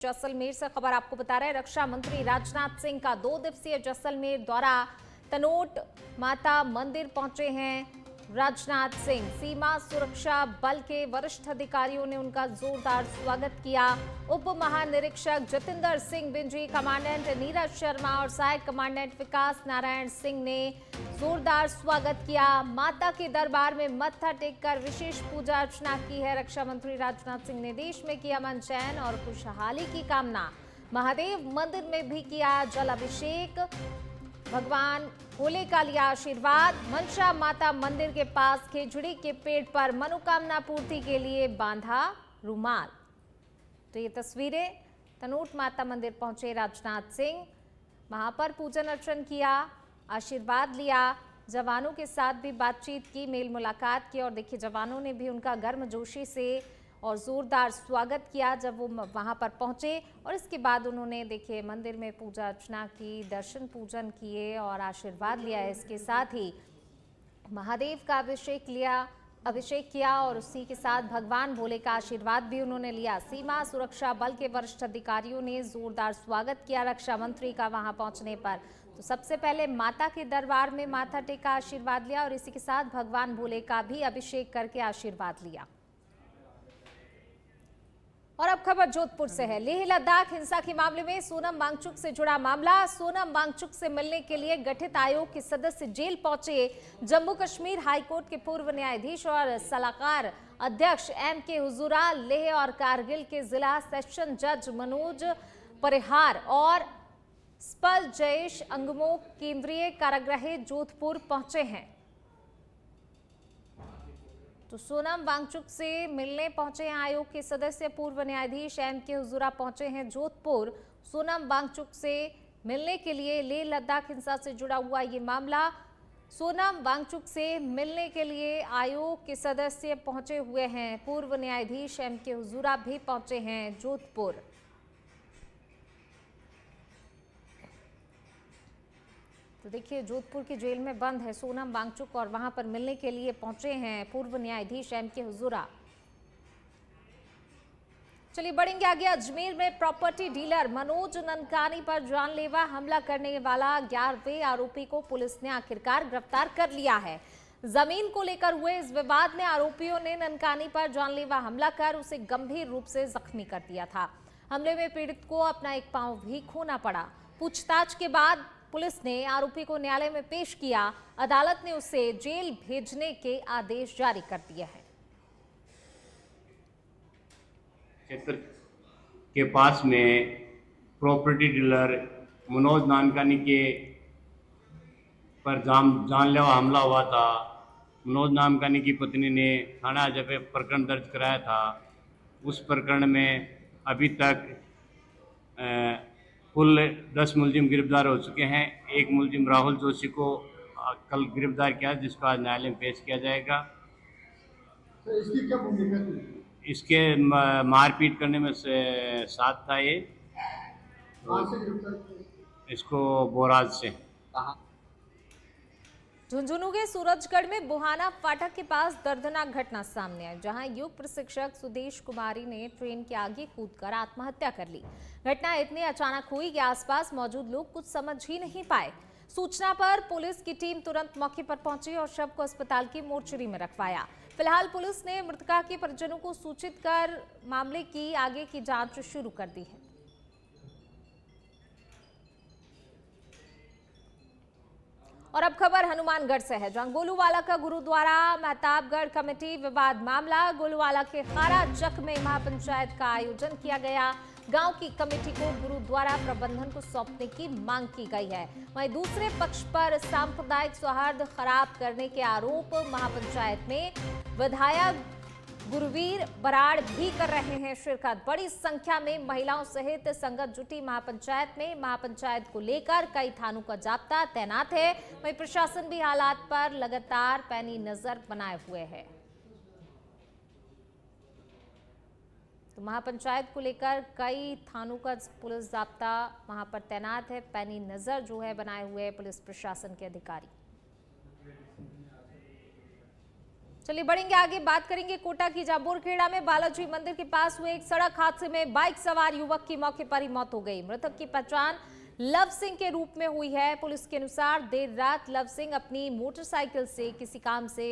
जैसलमेर से खबर आपको बता रहे हैं। रक्षा मंत्री राजनाथ सिंह का 2 दिवसीय जैसलमेर दौरा। तनोट माता मंदिर पहुंचे हैं राजनाथ सिंह। सीमा सुरक्षा बल के वरिष्ठ अधिकारियों ने उनका जोरदार स्वागत किया। उप महानिरीक्षक जतिंदर सिंह बिंजी, कमांडेंट नीरज शर्मा और सहायक कमांडेंट विकास नारायण सिंह ने जोरदार स्वागत किया। माता के दरबार में मत्था टेककर विशेष पूजा अर्चना की है। रक्षा मंत्री राजनाथ सिंह ने देश में किया अमन चैन और खुशहाली की कामना। महादेव मंदिर में भी किया जल अभिषेक। भगवान भोले का लिया आशीर्वाद। मनसा माता मंदिर के पास खेजड़ी के पेड़ पर मनोकामना पूर्ति के लिए बांधा रुमाल। तो ये तस्वीरें, तनोट माता मंदिर पहुंचे राजनाथ सिंह, वहां पर पूजन अर्चन किया, आशीर्वाद लिया, जवानों के साथ भी बातचीत की, मेल मुलाकात की और देखिए जवानों ने भी उनका गर्मजोशी से और जोरदार स्वागत किया जब वो वहां पर पहुंचे। और इसके बाद उन्होंने देखिए मंदिर में पूजा अर्चना की, दर्शन पूजन किए और आशीर्वाद लिया। इसके साथ ही महादेव का अभिषेक किया और उसी के साथ भगवान भोले का आशीर्वाद भी उन्होंने लिया। सीमा सुरक्षा बल के वरिष्ठ अधिकारियों ने जोरदार स्वागत किया रक्षा मंत्री का वहां पहुंचने पर। तो सबसे पहले माता के दरबार में माथा टेका, आशीर्वाद लिया और इसी के साथ भगवान भोले का भी अभिषेक करके आशीर्वाद लिया। और अब खबर जोधपुर से है। लेह लद्दाख हिंसा के मामले में सोनम वांगचुक से जुड़ा मामला। सोनम वांगचुक से मिलने के लिए गठित आयोग के सदस्य जेल पहुंचे। जम्मू कश्मीर हाईकोर्ट के पूर्व न्यायाधीश और सलाहकार अध्यक्ष एम.के. हुजूरा, लेह और कारगिल के जिला सेशन जज मनोज परिहार और स्पल जयेश अंगमो केंद्रीय कारागृह जोधपुर पहुंचे हैं। तो सोनम वांगचुक से मिलने पहुंचे हैं आयोग के सदस्य पूर्व न्यायाधीश एम.के. हुजूरा पहुंचे हैं जोधपुर। सोनम वांगचुक से मिलने के लिए लेह लद्दाख हिंसा से जुड़ा हुआ ये मामला। सोनम वांगचुक से मिलने के लिए आयोग के सदस्य पहुंचे हुए हैं। पूर्व न्यायाधीश एम.के. हुजूरा भी पहुंचे हैं जोधपुर। तो देखिए जोधपुर की जेल में बंद है सोनम वांगचुक और वहां पर मिलने के लिए पहुंचे हैं पूर्व न्यायाधीश एम.के. हुजूरा। चलिए बढ़ेंगे आगे। अजमेर में प्रॉपर्टी डीलर मनोज ननकानी पर जानलेवा हमला करने वाला 11वें आरोपी को पुलिस ने आखिरकार गिरफ्तार कर लिया है। जमीन को लेकर हुए इस विवाद में आरोपियों ने ननकानी पर जानलेवा हमला कर उसे गंभीर रूप से जख्मी कर दिया था। हमले में पीड़ित को अपना एक पांव भी खोना पड़ा। पूछताछ के बाद पुलिस ने आरोपी को न्यायालय में पेश किया। अदालत ने उसे जेल भेजने के आदेश जारी कर दिए हैं। क्षेत्र के पास में प्रॉपर्टी डीलर मनोज नानकानी के पर जानलेवा हमला हुआ था। मनोज नानकानी की पत्नी ने थाना जब प्रकरण दर्ज कराया था। उस प्रकरण में अभी तक कुल 10 मुलजिम गिरफ्तार हो चुके हैं। एक मुलजिम राहुल जोशी को कल गिरफ्तार किया, जिसको आज न्यायालय में पेश किया जाएगा। तो इसकी क्या भूमिका थी? इसके मारपीट करने में से साथ था ये। कहाँ से गिरफ्तार किया? इसको बोराज से। झुंझुनू के सूरजगढ़ में बुहाना फाटक के पास दर्दनाक घटना सामने आई, जहां योग प्रशिक्षक सुदेश कुमारी ने ट्रेन के आगे कूदकर आत्महत्या कर ली। घटना इतनी अचानक हुई कि आसपास मौजूद लोग कुछ समझ ही नहीं पाए। सूचना पर पुलिस की टीम तुरंत मौके पर पहुंची और शव को अस्पताल की मोर्चरी में रखवाया। फिलहाल पुलिस ने मृतका के परिजनों को सूचित कर मामले की आगे की जांच शुरू कर दी है। और अब खबर हनुमानगढ़ से है, जहां गोलूवाला का गुरुद्वारा महताबगढ़ कमेटी विवाद मामला। गोलूवाला के खारा चक में महापंचायत का आयोजन किया गया। गांव की कमेटी को गुरुद्वारा प्रबंधन को सौंपने की मांग की गई है। वहीं दूसरे पक्ष पर सांप्रदायिक सौहार्द खराब करने के आरोप महापंचायत में विधायक गुरवीर बराड़ भी कर रहे हैं शिरकत। बड़ी संख्या में महिलाओं सहित संगत जुटी महापंचायत में। महापंचायत को लेकर कई थानों का जाब्ता तैनात है। वहीं प्रशासन भी हालात पर लगातार पैनी नजर बनाए हुए है। तो महापंचायत को लेकर कई थानों का पुलिस जाब्ता वहां पर तैनात है। पैनी नजर जो है बनाए हुए पुलिस प्रशासन के अधिकारी। चलिए बढ़ेंगे आगे, बात करेंगे कोटा की, जहां बोरखेड़ा में बालाजी मंदिर के पास हुए एक सड़क हादसे में बाइक सवार युवक की मौके पर ही मौत हो गई। मृतक की पहचान लव सिंह के रूप में हुई है। पुलिस के अनुसार देर रात लव सिंह अपनी मोटरसाइकिल से किसी काम से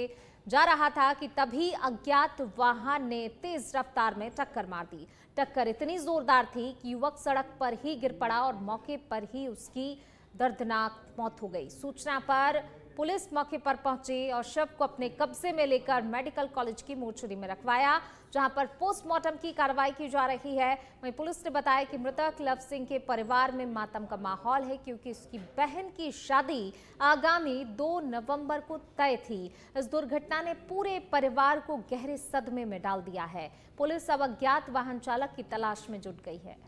जा रहा था कि तभी अज्ञात वाहन ने तेज रफ्तार में टक्कर मार दी। टक्कर इतनी जोरदार थी कि युवक सड़क पर ही गिर पड़ा और मौके पर ही उसकी दर्दनाक मौत हो गई। सूचना पर पुलिस मौके पर पहुंची और शव को अपने कब्जे में लेकर मेडिकल कॉलेज की मोर्चरी में रखवाया, जहां पर पोस्टमार्टम की कार्रवाई की जा रही है। वहीं पुलिस ने बताया कि मृतक लव सिंह के परिवार में मातम का माहौल है, क्योंकि उसकी बहन की शादी आगामी 2 नवंबर को तय थी। इस दुर्घटना ने पूरे परिवार को गहरे सदमे में डाल दिया है। पुलिस अब अज्ञात वाहन चालक की तलाश में जुट गई है।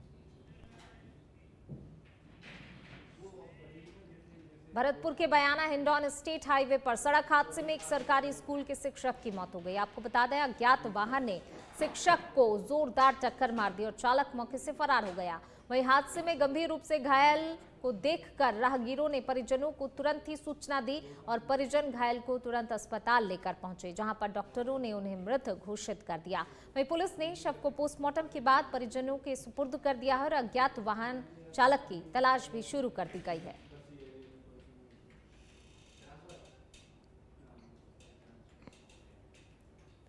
भरतपुर के बयाना हिंडौन स्टेट हाईवे पर सड़क हादसे में एक सरकारी स्कूल के शिक्षक की मौत हो गई। आपको बता दें, अज्ञात वाहन ने शिक्षक को जोरदार टक्कर मार दी और चालक मौके से फरार हो गया। वहीं हादसे में गंभीर रूप से घायल को देखकर राहगीरों ने परिजनों को तुरंत ही सूचना दी और परिजन घायल को तुरंत अस्पताल लेकर पहुंचे, जहां पर डॉक्टरों ने उन्हें मृत घोषित कर दिया। वहीं पुलिस ने शव को पोस्टमार्टम के बाद परिजनों के सुपुर्द कर दिया है और अज्ञात वाहन चालक की तलाश भी शुरू कर दी गई है।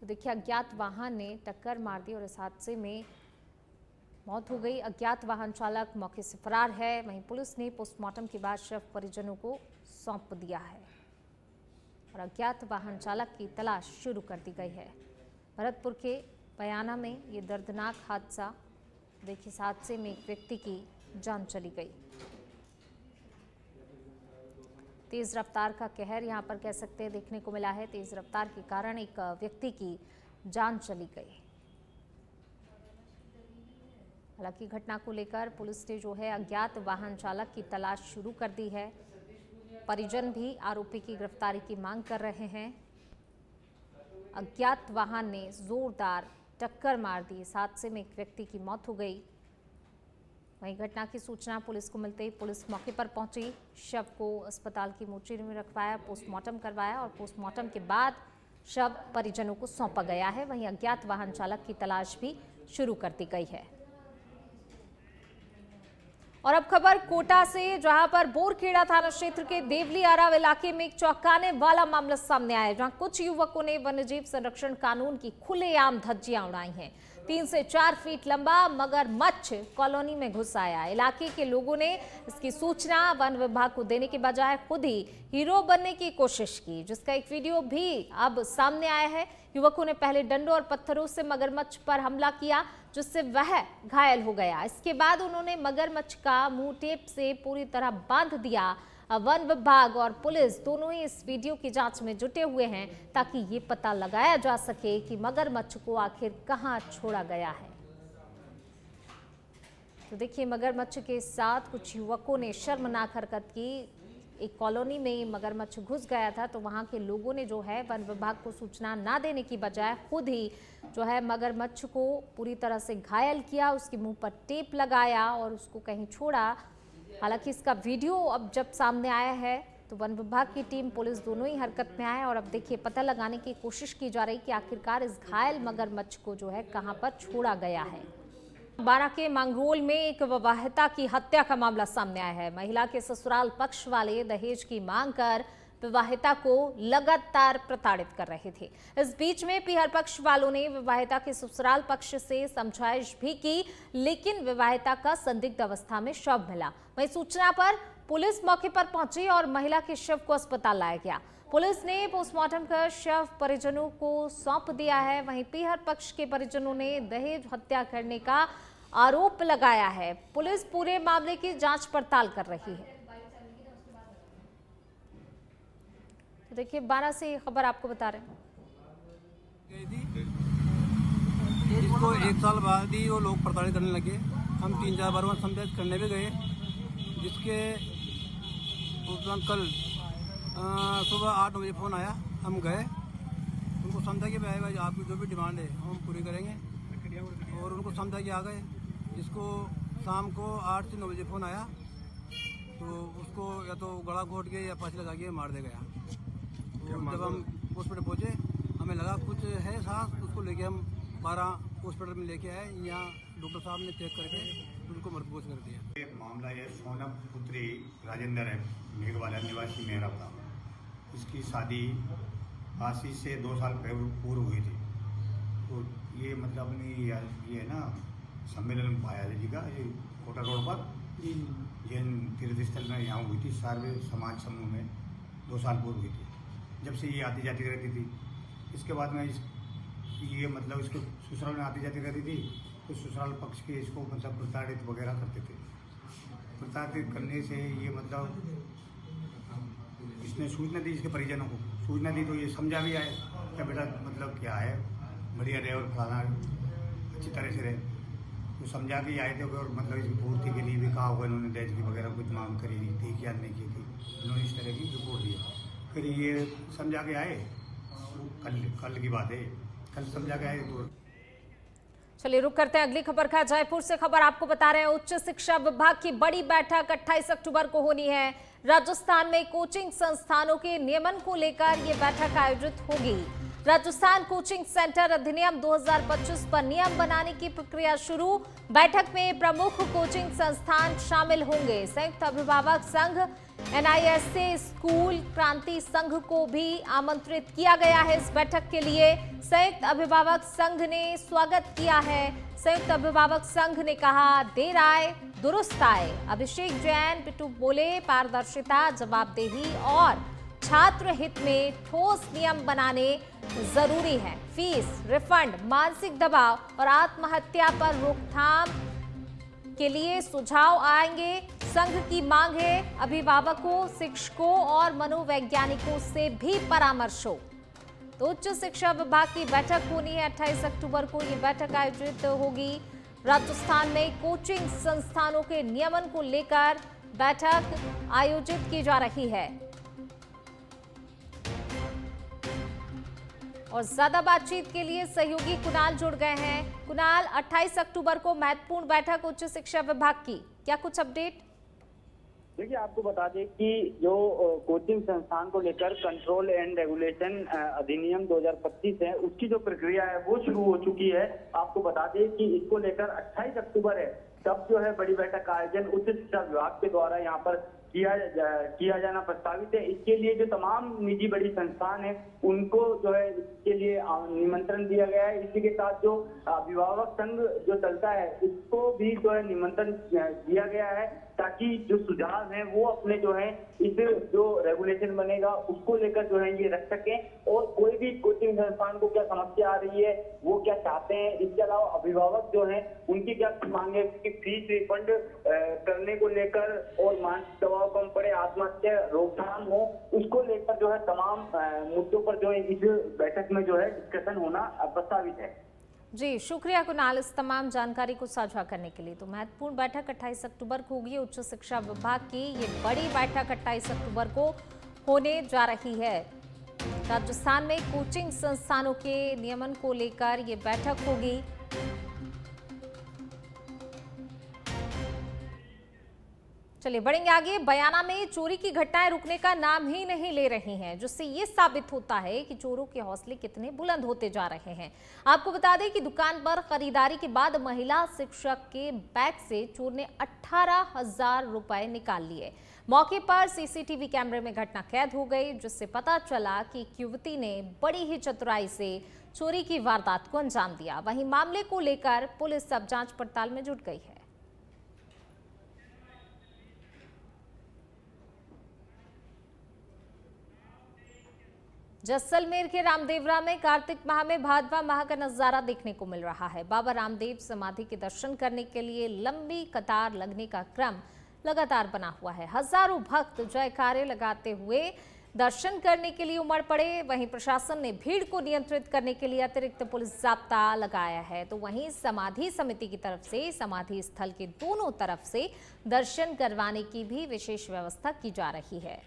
तो देखिए, अज्ञात वाहन ने टक्कर मार दी और इस हादसे में मौत हो गई। अज्ञात वाहन चालक मौके से फरार है। वहीं पुलिस ने पोस्टमार्टम के बाद शव परिजनों को सौंप दिया है और अज्ञात वाहन चालक की तलाश शुरू कर दी गई है। भरतपुर के बयाना में ये दर्दनाक हादसा, देखिए इस हादसे में एक व्यक्ति की जान चली गई। तेज रफ्तार का कहर यहाँ पर कह सकते हैं देखने को मिला है। तेज रफ्तार के कारण एक व्यक्ति की जान चली गई। हालांकि घटना को लेकर पुलिस ने जो है अज्ञात वाहन चालक की तलाश शुरू कर दी है। परिजन भी आरोपी की गिरफ्तारी की मांग कर रहे हैं। अज्ञात वाहन ने जोरदार टक्कर मार दी। इस हादसे में एक व्यक्ति की मौत हो गई। वहीं घटना की सूचना पुलिस को मिलते ही पुलिस मौके पर पहुंची, शव को अस्पताल की मोर्चरी में रखवाया, पोस्टमार्टम करवाया और पोस्टमार्टम के बाद शव परिजनों को सौंपा गया है। वहीं अज्ञात वाहन चालक की तलाश भी शुरू कर दी गई है। और अब खबर कोटा से, जहां पर बोरखेड़ा थाना क्षेत्र के देवली आराव इलाके में एक चौंकाने वाला मामला सामने आया है, जहां कुछ युवकों ने वन्यजीव संरक्षण कानून की खुलेआम धज्जियां उड़ाई हैं। 3 से 4 फीट लंबा मगरमच्छ कॉलोनी में घुस आया। इलाके के लोगों ने इसकी सूचना वन विभाग को देने के बजाय खुद ही हीरो बनने की कोशिश की, जिसका एक वीडियो भी अब सामने आया है। युवकों ने पहले डंडों और पत्थरों से मगरमच्छ पर हमला किया, जिससे वह घायल हो गया। इसके बाद उन्होंने मगरमच्छ का मुंह टेप से पूरी तरह बांध दिया। वन विभाग और पुलिस दोनों ही इस वीडियो की जांच में जुटे हुए हैं, ताकि ये पता लगाया जा सके कि मगरमच्छ को आखिर कहां छोड़ा गया है। तो देखिए, मगरमच्छ के साथ कुछ युवकों ने शर्मनाक हरकत की। एक कॉलोनी में मगरमच्छ घुस गया था, तो वहां के लोगों ने जो है वन विभाग को सूचना ना देने की बजाय खुद ही जो है मगरमच्छ को पूरी तरह से घायल किया, उसके मुंह पर टेप लगाया और उसको कहीं छोड़ा। हालांकि इसका वीडियो अब जब सामने आया है तो वन विभाग की टीम, पुलिस दोनों ही हरकत में आए और अब देखिए पता लगाने की कोशिश की जा रही कि आखिरकार इस घायल मगरमच्छ को जो है कहां पर छोड़ा गया है। बारा के मांगरोल में एक विवाहिता की हत्या का मामला सामने आया है। महिला के ससुराल पक्ष वाले दहेज की मांग कर विवाहिता को लगातार प्रताड़ित कर रहे थे। इस बीच में पीहर पक्ष वालों ने विवाहिता के ससुराल पक्ष से समझाइश भी की, लेकिन विवाहिता का संदिग्ध अवस्था में शव मिला। वहीं सूचना पर पुलिस मौके पर पहुंची और महिला के शव को अस्पताल लाया गया। पुलिस ने पोस्टमार्टम कर शव परिजनों को सौंप दिया है। वहीं पीहर पक्ष के परिजनों ने दहेज हत्या करने का आरोप लगाया है। पुलिस पूरे मामले की जांच पड़ताल कर रही है। तो देखिए, 12 से ये खबर आपको बता रहे हैं। इसको 1 साल बाद ही वो लोग प्रताड़ित करने लगे। हम 3-4 बार वहाँ संपर्क करने भी गए, जिसके उपरांत कल सुबह 8 बजे फ़ोन आया। हम गए, उनको समझा कि भाई आपकी जो भी डिमांड है हम पूरी करेंगे, और उनको समझा कि आ गए। जिसको शाम को 8 से 9 बजे फ़ोन आया, तो उसको या तो गला घोट के या फांसी लगा के मार दे गया। तो जब हम हॉस्पिटल पहुँचे, हमें समय लगा। कुछ है सांस, उसको लेके हम 12 हॉस्पिटल में लेके आए। यहाँ डॉक्टर साहब ने चेक करके उनको मृतकोष कर दिया। ये मामला ये सोनम पुत्री राजेंद्र है, मेघवाला निवासी मेहरापड़ा। इसकी शादी आज से 2 साल पूर्व हुई थी। तो ये मतलब अपनी ये है ना सम्मेलन भाया जी का ये कोटा रोड पर जैन तीर्थ स्थल में यहाँ हुई थी। सार्वे समाज समूह में 2 साल पूर्व हुई थी। जब से ये आती जाती रहती थी, इसके बाद में ये मतलब इसको ससुराल में आती जाती रहती थी। तो ससुराल पक्ष के इसको मतलब प्रताड़ित वगैरह करते थे। प्रताड़ित करने से ये मतलब इसने सूचना दी, इसके परिजनों को सूचना दी। तो ये समझा भी आए क्या बेटा मतलब क्या है, बढ़िया रहे और खाना अच्छी तरह से रहे। तो समझा के आए थे और मतलब इसकी पूर्ति के लिए भी कहा हुआ इन्होंने दहेज की वगैरह कुछ मांग करी थी क्या नहीं की थी। इन्होंने इस तरह की रिपोर्ट दी। फिर ये समझा के आए, कल की बात है, कल समझा के आए। तो चलिए रुक करते हैं अगली खबर का। जयपुर से खबर आपको बता रहे हैं, उच्च शिक्षा विभाग की बड़ी बैठक 28 अक्टूबर को होनी है। राजस्थान में कोचिंग संस्थानों के नियमन को लेकर यह बैठक आयोजित होगी। राजस्थान कोचिंग सेंटर अधिनियम 2025 पर नियम बनाने की प्रक्रिया शुरू। बैठक में प्रमुख कोचिंग संस्थान शामिल होंगे। संयुक्त अभिभावक संघ, NISA, स्कूल क्रांति संघ को भी आमंत्रित किया गया है इस बैठक के लिए। संयुक्त अभिभावक संघ ने स्वागत किया है। संयुक्त अभिभावक संघ ने कहा, देर आए दुरुस्त आए। अभिषेक जैन पिट्टू बोले, पारदर्शिता, जवाबदेही और छात्र हित में ठोस नियम बनाने जरूरी है। फीस रिफंड, मानसिक दबाव और आत्महत्या पर रोकथाम के लिए सुझाव आएंगे। संघ की मांग है अभिभावकों, शिक्षकों और मनोवैज्ञानिकों से भी परामर्श हो। तो उच्च शिक्षा विभाग की बैठक होनी है 28 अक्टूबर को। ये बैठक आयोजित होगी। राजस्थान में कोचिंग संस्थानों के नियमन को लेकर बैठक आयोजित की जा रही है। और ज्यादा बातचीत के लिए सहयोगी कुणाल जुड़ गए हैं। कुणाल, 28 अक्टूबर को महत्वपूर्ण बैठक उच्च शिक्षा विभाग की, क्या कुछ अपडेट? देखिए, आपको बता दें कि जो कोचिंग संस्थान को लेकर कंट्रोल एंड रेगुलेशन अधिनियम 2025 है, उसकी जो प्रक्रिया है वो शुरू हो चुकी है। आपको बता दें कि इसको लेकर 28 अक्टूबर है तब जो है बड़ी बैठक का आयोजन उच्च शिक्षा विभाग के द्वारा यहाँ पर किया जाना प्रस्तावित है। इसके लिए जो तमाम निजी बड़ी संस्थान है उनको जो है इसके लिए निमंत्रण दिया गया है। इसी के साथ जो अभिभावक संघ जो चलता है उसको भी जो है निमंत्रण दिया गया है, ताकि जो सुझाव है वो अपने जो है इस जो रेगुलेशन बनेगा उसको लेकर जो है ये रख सकें। और कोई भी कोचिंग संस्थान को क्या समस्या आ रही है, वो क्या चाहते हैं, इसके अलावा अभिभावक जो है उनकी क्या मांग है कि फीस रिफंड करने को लेकर और मानसिक दबाव कम पड़े, आत्महत्या रोकथाम हो, उसको लेकर जो है तमाम मुद्दों पर जो है इस बैठक में जो है डिस्कशन होना प्रस्तावित है। जी शुक्रिया कुणाल इस तमाम जानकारी को साझा करने के लिए। तो महत्वपूर्ण बैठक 28 अक्टूबर को होगी उच्च शिक्षा विभाग की। ये बड़ी बैठक 28 अक्टूबर को होने जा रही है। राजस्थान में कोचिंग संस्थानों के नियमन को लेकर ये बैठक होगी। चलिए बढ़ेंगे आगे। बयाना में चोरी की घटनाएं रुकने का नाम ही नहीं ले रही हैं, जिससे ये साबित होता है कि चोरों के हौसले कितने बुलंद होते जा रहे हैं। आपको बता दें कि दुकान पर खरीदारी के बाद महिला शिक्षक के बैग से चोर ने 18,000 रुपए निकाल लिए। मौके पर सीसीटीवी कैमरे में घटना कैद हो गई, जिससे पता चला कि एक युवती ने बड़ी ही चतुराई से चोरी की वारदात को अंजाम दिया। वहीं मामले को लेकर पुलिस अब जांच पड़ताल में जुट गई है। जैसलमेर के रामदेवरा में कार्तिक माह में भादवा माह का नजारा देखने को मिल रहा है। बाबा रामदेव समाधि के दर्शन करने के लिए लंबी कतार लगने का क्रम लगातार बना हुआ है। हजारों भक्त जयकारे लगाते हुए दर्शन करने के लिए उमड़ पड़े। वहीं प्रशासन ने भीड़ को नियंत्रित करने के लिए अतिरिक्त पुलिस जाब्ता लगाया है। तो वहीं समाधि समिति की तरफ से समाधि स्थल के दोनों तरफ से दर्शन करवाने की भी विशेष व्यवस्था की जा रही है।